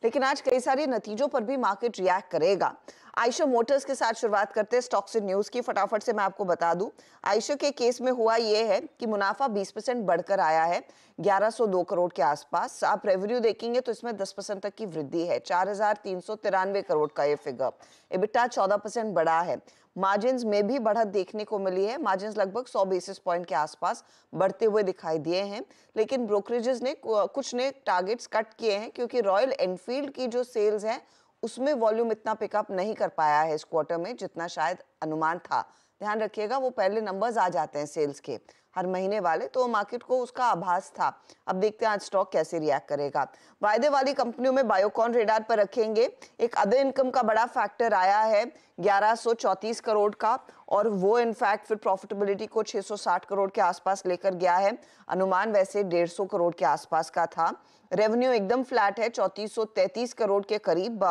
लेकिन आज कई सारे नतीजों पर भी मार्केट रिएक्ट करेगा। आयशर मोटर्स के साथ शुरुआत करते हैं स्टॉक्स एंड न्यूज की। फटाफट से मैं आपको बता दूं, आयशर के केस में हुआ यह है कि मुनाफा 20% बढ़कर आया है 1102 करोड़ के आसपास। आप रेवेन्यू देखेंगे तो इसमें 10% तक की वृद्धि है, 4393 करोड़ का ये फिगर। एबिटा 14% बढ़ा है। मार्जिन्स में भी बढ़त देखने को मिली है, मार्जिन्स लगभग 100 बेसिस पॉइंट के आसपास बढ़ते हुए दिखाई दिए हैं। लेकिन ब्रोकरेजेस ने कुछ ने टारगेट्स कट किए हैं क्योंकि रॉयल एनफील्ड की जो सेल्स है उसमें वॉल्यूम इतना पिकअप नहीं कर पाया है इस क्वार्टर में जितना शायद अनुमान था। ध्यान रखिएगा, वो पहले नंबर्स आ जाते हैं सेल्स के हर महीने वाले, तो मार्केट को उसका आभास था। अब देखते हैं आज स्टॉक कैसे रिएक्ट करेगा। वायदे वाली कंपनियों में बायोकॉन रेडार पर रखेंगे। एक अदर इनकम का बड़ा फैक्टर आया है 1134 करोड़ का, और वो इनफैक्ट फिर प्रॉफिटेबिलिटी को 660 करोड़ के आसपास लेकर गया है। अनुमान वैसे 150 करोड़ के आसपास का था। रेवेन्यू एकदम फ्लैट है 3433 करोड़ के करीब।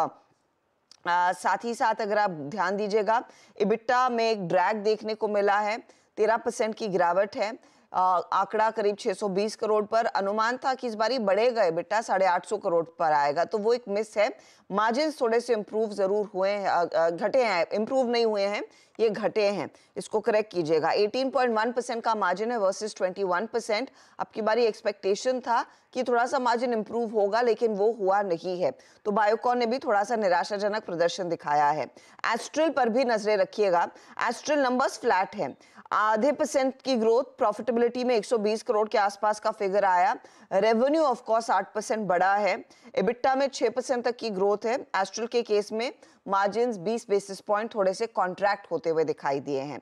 साथ ही साथ अगर आप ध्यान दीजिएगा, इबिट्टा में एक ड्रैग देखने को मिला है, 13% की गिरावट है। आंकड़ा करीब 620 करोड़ पर। अनुमान था कि इस बारी बढ़ेगा इबिट्टा 850 करोड़ पर आएगा, तो वो एक मिस है। मार्जिन्स थोड़े से इंप्रूव जरूर हुए हैं, घटे हैं, इंप्रूव नहीं हुए हैं, ये घटे हैं, इसको करेक्ट कीजिएगा। 18.1% का मार्जिन है वर्सेस 21%। अब की बारी एक्सपेक्टेशन था कि थोड़ा सा मार्जिन इंप्रूव होगा, लेकिन वो हुआ नहीं है। तो बायोकॉन ने भी थोड़ा सा निराशाजनक प्रदर्शन दिखाया है। एस्ट्रल पर भी नजरें रखिएगा। एस्ट्रल नंबर्स फ्लैट हैं, आधे % की ग्रोथ, प्रॉफिटेबिलिटी में 120 करोड़ के आसपास का फिगर आया। रेवेन्यू ऑफ कोर्स 8% बढ़ा है। एबिट्टा में 6% तक की ग्रोथ है। एस्ट्रल के केस में मार्जिन्स 20 बेसिस पॉइंट थोड़े से कॉन्ट्रैक्ट होते हुए दिखाई दिए हैं।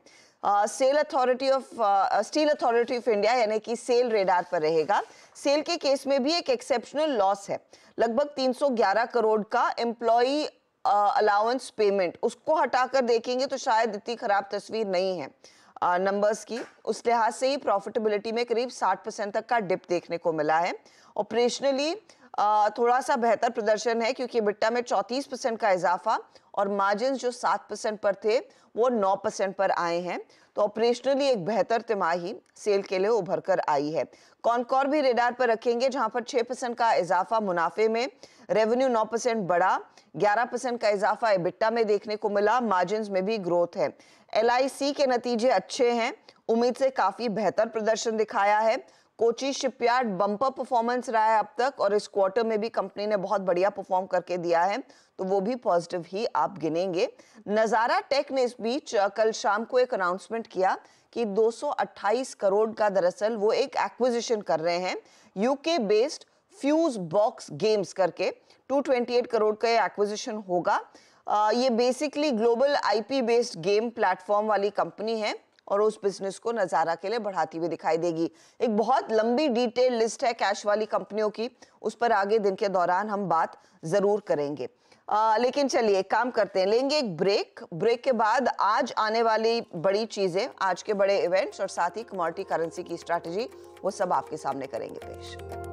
स्टील अथॉरिटी ऑफ इंडिया यानी कि सेल रेडार पर रहेगा। सेल के केस में भी एक एक्सेप्शनल लॉस है, लगभग 311 करोड़ का एम्प्लॉई अलाउंस पेमेंट। उसको हटाकर देखेंगे तो शायद इतनी खराब तस्वीर नहीं है नंबर्स की। उस लिहाज से ही प्रॉफिटेबिलिटी में करीब 60% तक का डिप देखने को मिला है। ऑपरेशनली थोड़ा सा बेहतर प्रदर्शन है क्योंकि एबिट्टा में 34% का इजाफा, और मार्जिन जो 7% पर थे वो 9% पर आए हैं। तो ऑपरेशनली एक बेहतर तिमाही सेल के लिए उभर कर आई है। कॉनकॉर भी रेडार पर रखेंगे, जहां पर 6% का इजाफा मुनाफे में, रेवेन्यू 9% बढ़ा, 11% का इजाफा एबिट्टा में देखने को मिला, मार्जिन्स में भी ग्रोथ है। LIC के नतीजे अच्छे हैं, उम्मीद से काफी बेहतर प्रदर्शन दिखाया है। कोची शिपयार्ड बम्पर परफॉर्मेंस रहा है अब तक, और इस क्वार्टर में भी कंपनी ने बहुत बढ़िया परफॉर्म करके दिया है, तो वो भी पॉजिटिव ही आप गिनेंगे। नजारा टेक ने इस बीच कल शाम को एक अनाउंसमेंट किया कि 228 करोड़ का दरअसल वो एक एक्विजिशन कर रहे हैं, UK based fuse box games करके। 228 करोड़ का ये एक्विजिशन होगा। ये basically global IP based game platform वाली कंपनी है और उस बिजनेस को नजारा के लिए बढ़ाती हुई दिखाई देगी। एक बहुत लंबी डिटेल लिस्ट है कैश वाली कंपनियों की, उस पर आगे दिन के दौरान हम बात जरूर करेंगे। लेकिन चलिए काम करते हैं, लेंगे एक ब्रेक के बाद आज आने वाली बड़ी चीजें, आज के बड़े इवेंट्स और साथ ही कमोडिटी करेंसी की स्ट्रैटेजी, वो सब आपके सामने करेंगे पेश।